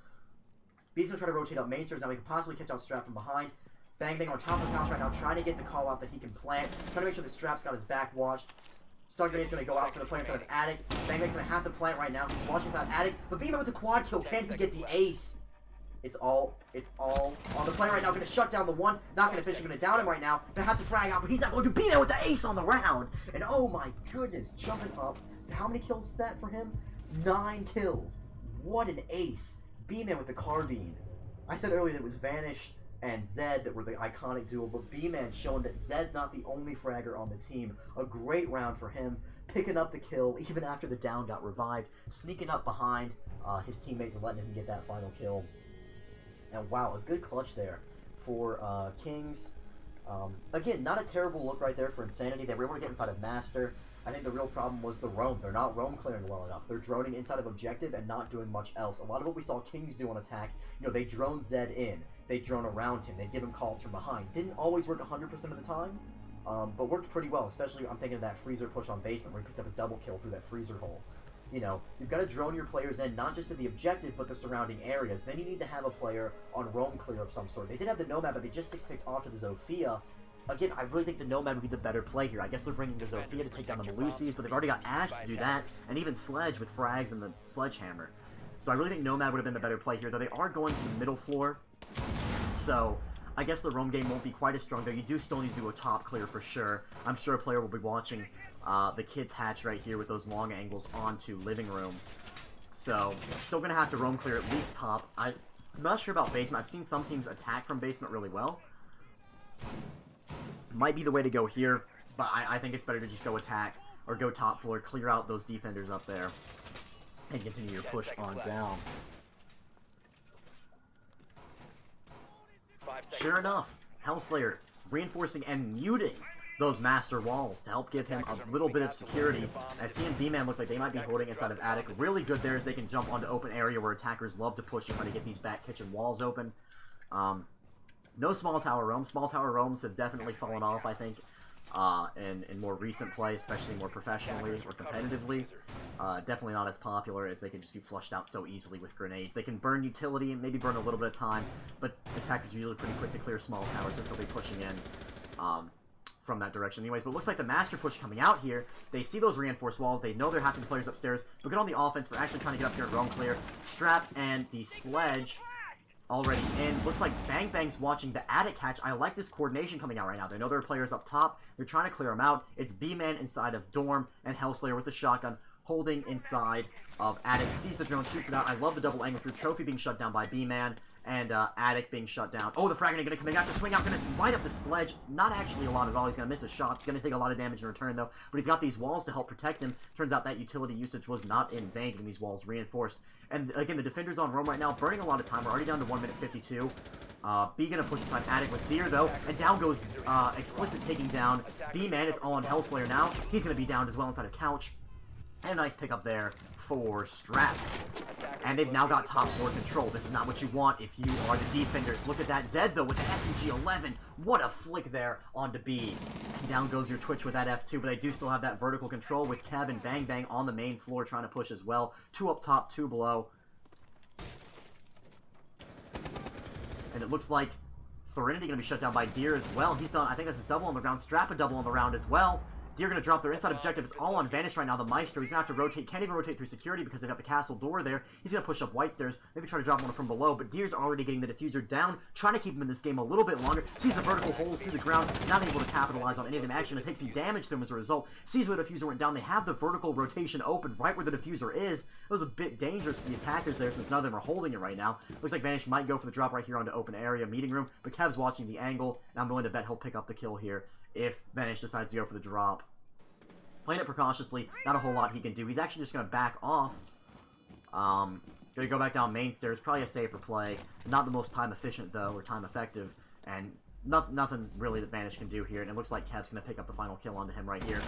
B's going to try to rotate up Main Stairs. Now he can possibly catch out Strap from behind. Bang Bang on top of the Couch right now, trying to get the call out that he can plant. Trying to make sure the Strap's got his back washed. Stun Grenade's going to go out for the player inside of Attic. Bang Bang's going to have to plant right now. He's watching inside Attic. But B-Man with the quad kill. Can he get the ace? It's all on the play right now. Going to shut down the one. Not going to finish. Going to down him right now. Going to have to frag out, but he's not going to. B-Man with the ace on the round. And oh my goodness, jumping up. How many kills is that for him? 9 kills. What an ace. B-Man with the carbine. I said earlier that it was Vanish and Zed that were the iconic duo, but B-Man showing that Zed's not the only fragger on the team. A great round for him, picking up the kill even after the down got revived, sneaking up behind his teammates and letting him get that final kill. And wow, a good clutch there for Kings. Again, not a terrible look right there for Insanity. They were able to get inside of Master. I think the real problem was the roam. They're not roam clearing well enough. They're droning inside of objective and not doing much else. A lot of what we saw Kings do on attack, they drone Zed in. They drone around him. They give him calls from behind. Didn't always work 100% of the time, but worked pretty well. Especially, I'm thinking of that freezer push on basement where he picked up a double kill through that freezer hole. You know, you've got to drone your players in, not just to the objective, but the surrounding areas. Then you need to have a player on roam clear of some sort. They did have the Nomad, but they just 6-picked off to the Zofia. Again, I really think the Nomad would be the better play here. I guess they're bringing the Zofia to take down the Malusis, but they've already got Ash to do that, and even Sledge with frags and the Sledgehammer. So I really think Nomad would have been the better play here, though they are going to the middle floor. So I guess the roam game won't be quite as strong, though you do still need to do a top clear for sure. I'm sure a player will be watching the kids hatch right here with those long angles onto living room. So, still going to have to roam clear at least top. I'm not sure about basement. I've seen some teams attack from basement really well. Might be the way to go here, but I think it's better to just go attack or go top floor, clear out those defenders up there, and continue your push on down. Sure enough, Hellslayer reinforcing and muting those master walls to help give him a little bit of security. As he and B-Man look like they might be holding inside of attic. Really good there as they can jump onto open area where attackers love to push and try to get these back kitchen walls open. No small tower roams. Small tower roams have definitely fallen off, I think, in more recent play, especially more professionally or competitively. Definitely not as popular as they can just be flushed out so easily with grenades. They can burn utility and maybe burn a little bit of time, but attackers are usually pretty quick to clear small towers since they'll be pushing in from that direction anyways. But it looks like the master push coming out here. They see those reinforced walls. They know they're having players upstairs, but good on the offense for actually trying to get up here and roam clear. Strap and the Sledge already in. Looks like Bang Bang's watching the attic hatch. I like this coordination coming out right now. They know there are players up top. They're trying to clear them out. It's B-Man inside of Dorm and Hellslayer with the shotgun holding inside of attic. Sees the drone, shoots it out. I love the double angle through. Trophy being shut down by B-Man and attic being shut down. Oh, the frag grenade gonna come out to swing out, gonna light up the Sledge. Not actually a lot at all. He's gonna miss his shots. He's gonna take a lot of damage in return though. But he's got these walls to help protect him. Turns out that utility usage was not in vain, getting these walls reinforced. And again, the defenders on roam right now, burning a lot of time. We're already down to 1 minute 52. B gonna push inside attic with Deer though, and down goes Explicit taking down B-Man. It's all on Hellslayer now. He's gonna be downed as well inside of Couch. And a nice pickup there for Strap. And they've now got top floor control. This is not what you want if you are the defenders. Look at that Zed, though, with the SMG-11. What a flick there onto B. And down goes your Twitch with that F2, but they do still have that vertical control with Kev and Bang Bang on the main floor trying to push as well. 2 up top, 2 below. And it looks like Therinity going to be shut down by Deer as well. He's done, I think that's his double on the ground. Strap a double on the round as well. Deer going to drop their inside objective. It's all on Vanish right now. The Maestro, he's going to have to rotate. Can't even rotate through security because they've got the castle door there. He's going to push up White Stairs. Maybe try to drop one from below. But Deer's already getting the diffuser down. Trying to keep him in this game a little bit longer. Sees the vertical holes through the ground. Not able to capitalize on any of them. Actually going to take some damage to him as a result. Sees where the diffuser went down. They have the vertical rotation open right where the diffuser is. It was a bit dangerous for the attackers there since none of them are holding it right now. Looks like Vanish might go for the drop right here onto open area meeting room. But Kev's watching the angle. And I'm willing to bet he'll pick up the kill here if Vanish decides to go for the drop. Playing it precautiously, not a whole lot he can do. He's actually just going to back off. Going to go back down main stairs. Probably a safer play. Not the most time efficient, though, or time effective. And nothing really that Vanish can do here. And it looks like Kev's going to pick up the final kill onto him right here.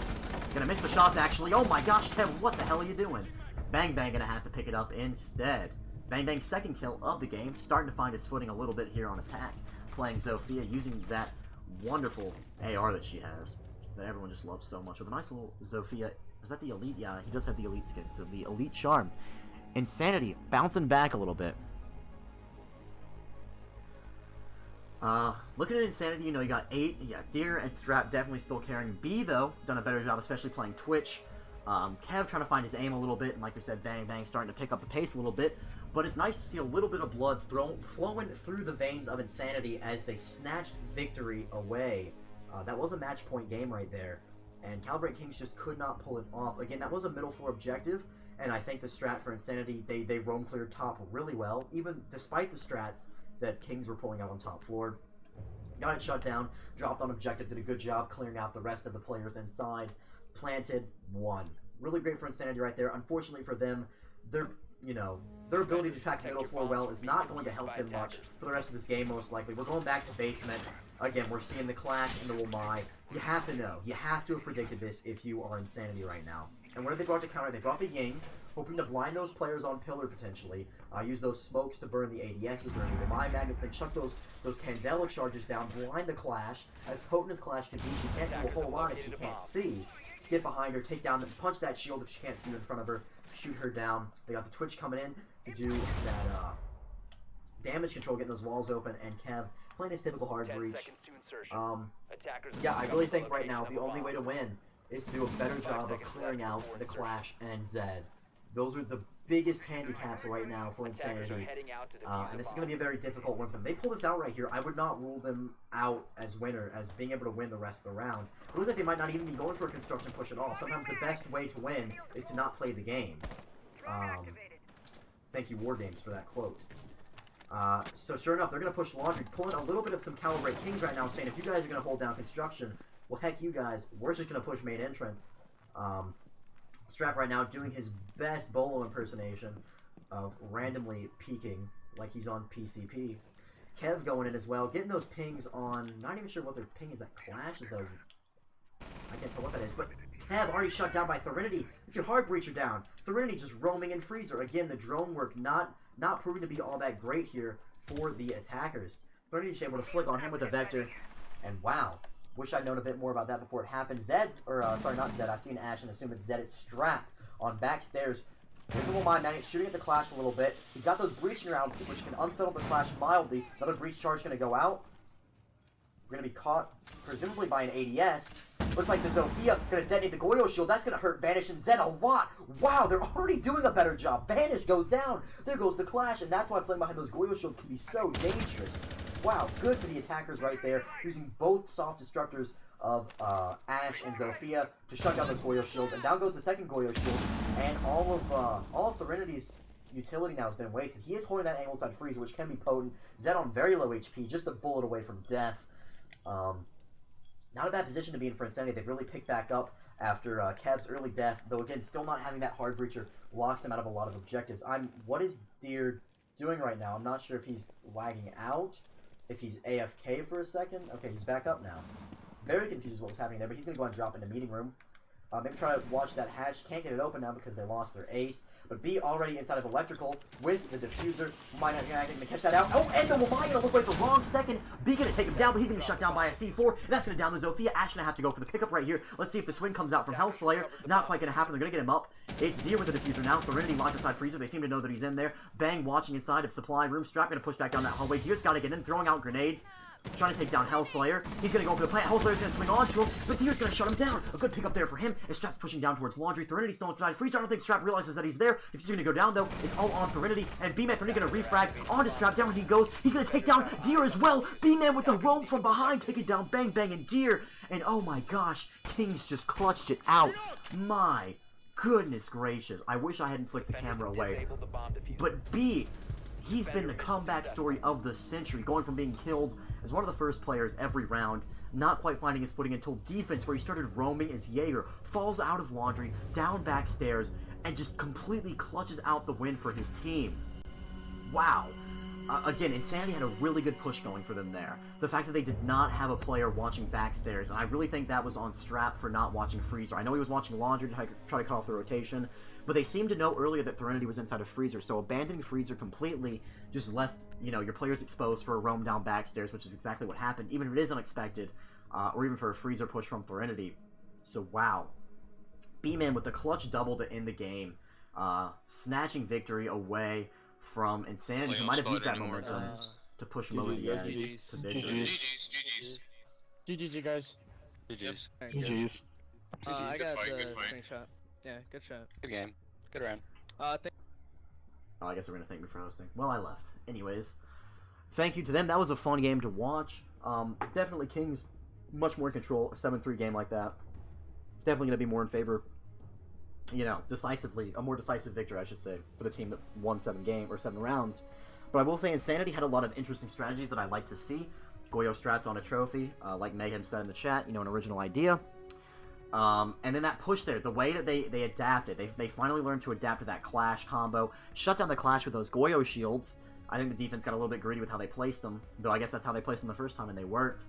Going to miss the shots, actually. Oh my gosh, Kev, what the hell are you doing? Bang Bang going to have to pick it up instead. Bang Bang's second kill of the game. Starting to find his footing a little bit here on attack. Playing Zofia, using that wonderful AR that she has. That everyone just loves so much. With a nice little Zofia. Is that the Elite? Yeah, he does have the Elite skin. So the Elite Charm. Insanity. Bouncing back a little bit. Looking at Insanity, you know, you got 8. You got Deer and Strap definitely still carrying. B, though, done a better job, especially playing Twitch. Kev trying to find his aim a little bit. And like we said, Bang Bang starting to pick up the pace a little bit. But it's nice to see a little bit of blood flowing through the veins of Insanity as they snatched victory away. That was a match point game right there, and Calibrate Kings just could not pull it off. Again, that was a middle floor objective, and I think the strat for Insanity, they roam cleared top really well, even despite the strats that Kings were pulling out on top floor. Got it shut down, dropped on objective, did a good job clearing out the rest of the players inside, planted, won. Really great for Insanity right there. Unfortunately for them, their ability to attack middle floor well is not going to help them much for the rest of this game, most likely. We're going back to basement. Again, we're seeing the Clash and the Wamai. You have to know. You have to have predicted this if you are Insanity right now. And what did they brought to counter? They brought the Ying, hoping to blind those players on pillar potentially. Use those smokes to burn the ADSs or any of the mine magnets, then chuck those Candela charges down, blind the Clash. As potent as Clash can be, she can't do a whole lot if she can't see. Get behind her, take down, punch that shield if she can't see in front of her, shoot her down. They got the Twitch coming in to do that damage control, getting those walls open, and Kev playing his typical hard 10 breach. seconds to insertion. Attackers Yeah, I really think right location now of the only bomb. way to win is to do a better 5 job of seconds clearing left out before the insertion. Clash and Zed. Those are the biggest handicaps right now for Attackers are Insanity. heading out to defuse And the this is bomb. going to be a very difficult one for them. They pull this out right here, I would not rule them out as winner, as being able to win the rest of the round. It looks like they might not even be going for a construction push at all. Sometimes the best way to win is to not play the game. Thank you, War Games, for that quote. So sure enough, they're going to push Laundry, pulling a little bit of some Calibrate Kings right now, saying if you guys are going to hold down construction, well, heck you guys, we're just going to push main entrance. Strap right now doing his best Bolo impersonation of randomly peeking like he's on PCP. Kev going in as well, getting those pings on, not even sure what their ping is, that Clash is that, I can't tell what that is, but Kev already shut down by Threnody. It's your hard breacher down. Threnody just roaming in freezer. Again, the drone work not proving to be all that great here for the attackers. Threnady's able to flick on him with a Vector, and wow. Wish I'd known a bit more about that before it happened. Zed's, or sorry, not Zed. I seen Ash and assume it's Zed. It's strapped on backstairs. Visible Mind Magnet shooting at the Clash a little bit. He's got those breaching rounds, which can unsettle the Clash mildly. Another breach charge going to go out. We're going to be caught, presumably by an ADS. Looks like the Zofia going to detonate the Goyo shield. That's going to hurt Vanish and Zed a lot. Wow, they're already doing a better job. Vanish goes down. There goes the Clash, and that's why playing behind those Goyo shields can be so dangerous. Wow, good for the attackers right there, using both soft destructors of Ash and Zofia to shut down those Goyo shields. And down goes the second Goyo shield, and all of Serenity's utility now has been wasted. He is holding that angle side freezer, which can be potent. Zed on very low HP, just a bullet away from death. Not a bad position to be in for Insanity. They've really picked back up after Kev's early death, though again, still not having that hard breacher locks them out of a lot of objectives. What is Deer doing right now? I'm not sure if he's lagging out, if he's AFK for a second. Okay, he's back up now. Very confused with what was happening there, but he's going to go and drop into meeting room. Maybe try to watch that hatch. Can't get it open now because they lost their ace. But B already inside of electrical with the diffuser. Might not going to catch that out. Oh, and the Wamai going to look like the wrong second. B going to take him down, but he's going to be shut down by a C4. And that's going to down the Zofia. Ash going to have to go for the pickup right here. Let's see if the swing comes out from Hellslayer. Not quite going to happen. They're going to get him up. It's Deer with the diffuser now. Threnody locked inside freezer. They seem to know that he's in there. Bang watching inside of supply room. Strap going to push back down that hallway. Deer's got to get in, throwing out grenades. Trying to take down Hellslayer. He's going to go for the plant. Hellslayer's going to swing onto him, but Deer's going to shut him down. A good pickup there for him. And Strap's pushing down towards Laundry. Threnody still inside freezer. I don't think Strap realizes that he's there. If he's going to go down, though, it's all on Threnody. And B-Man Threnody going to refrag onto Strap. Down when he goes. He's going to take down Deer as well. B-Man with the roam from behind. Taking down Bang Bang and Deer. And oh my gosh, Kings just clutched it out. My goodness gracious. I wish I hadn't flicked the camera away. Disable the bomb diffuser. But B, he's been the comeback story of the century, going from being killed as one of the first players every round, not quite finding his footing until defense, where he started roaming as Jaeger falls out of Laundry, down back stairs, and just completely clutches out the win for his team. Wow. Again, Insanity had a really good push going for them there. The fact that they did not have a player watching backstairs, and I really think that was on Strap for not watching Freezer. I know he was watching Laundry to try to cut off the rotation, but they seemed to know earlier that Threnody was inside of Freezer, so abandoning Freezer completely just left, you know, your players exposed for a roam down backstairs, which is exactly what happened, even if it is unexpected, or even for a Freezer push from Threnody. So, wow. B-Man with the clutch double to end the game, snatching victory away from Insanity, who might have used that momentum to push him over the edge to victory. GG's. GG, guys. GG's. GG's. I Good got fight, the good fight. screenshot. Yeah, good shot. Good game. Good round. Oh, I guess they're going to thank me for hosting. Well, I left. Anyways, thank you to them. That was a fun game to watch. Definitely Kings much more in control. A 7-3 game like that. Definitely going to be more in favor, you know, decisively. A more decisive victory, I should say, for the team that won 7 rounds. But I will say Insanity had a lot of interesting strategies that I like to see. Goyo strats on a trophy, like Mayhem said in the chat, you know, an original idea. And then that push there, the way that they adapted, they finally learned to adapt to that Clash combo, shut down the Clash with those Goyo shields. I think the defense got a little bit greedy with how they placed them, though I guess that's how they placed them the first time and they worked.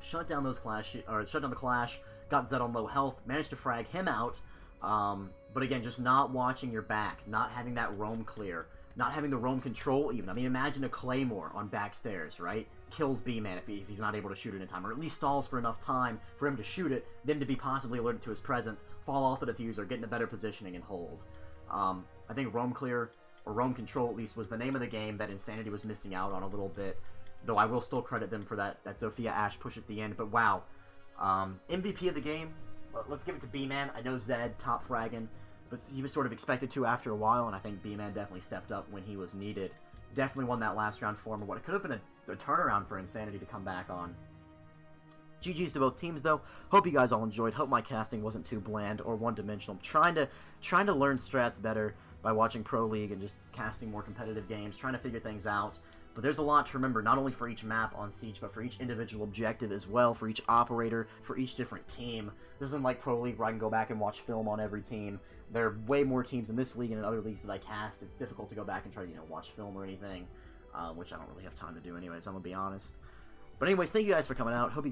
Shut down those Clash, or shut down the Clash, got Zed on low health, managed to frag him out, But again, just not watching your back, not having that roam clear, not having the roam control even. I mean, imagine a Claymore on backstairs, right? Kills B-Man if he's not able to shoot it in time, or at least stalls for enough time for him to shoot it, them to be possibly alerted to his presence, fall off the diffuser, get in a better positioning, and hold. I think roam clear, or roam control at least, was the name of the game that Insanity was missing out on a little bit, though I will still credit them for that Zofia Ash push at the end. But wow, MVP of the game, let's give it to B-Man. I know Zed, top fragging, but he was sort of expected to after a while, and I think B-Man definitely stepped up when he was needed. Definitely won that last round for him, what it could have been a turnaround for Insanity to come back on. GG's to both teams, though. Hope you guys all enjoyed. Hope my casting wasn't too bland or one-dimensional. I'm trying to learn strats better by watching Pro League and just casting more competitive games, trying to figure things out. But there's a lot to remember, not only for each map on Siege, but for each individual objective as well, for each operator, for each different team. This isn't like Pro League where I can go back and watch film on every team. There are way more teams in this league and in other leagues that I cast. It's difficult to go back and try to, watch film or anything, which I don't really have time to do anyways, I'm going to be honest. But anyways, thank you guys for coming out. Hope you guys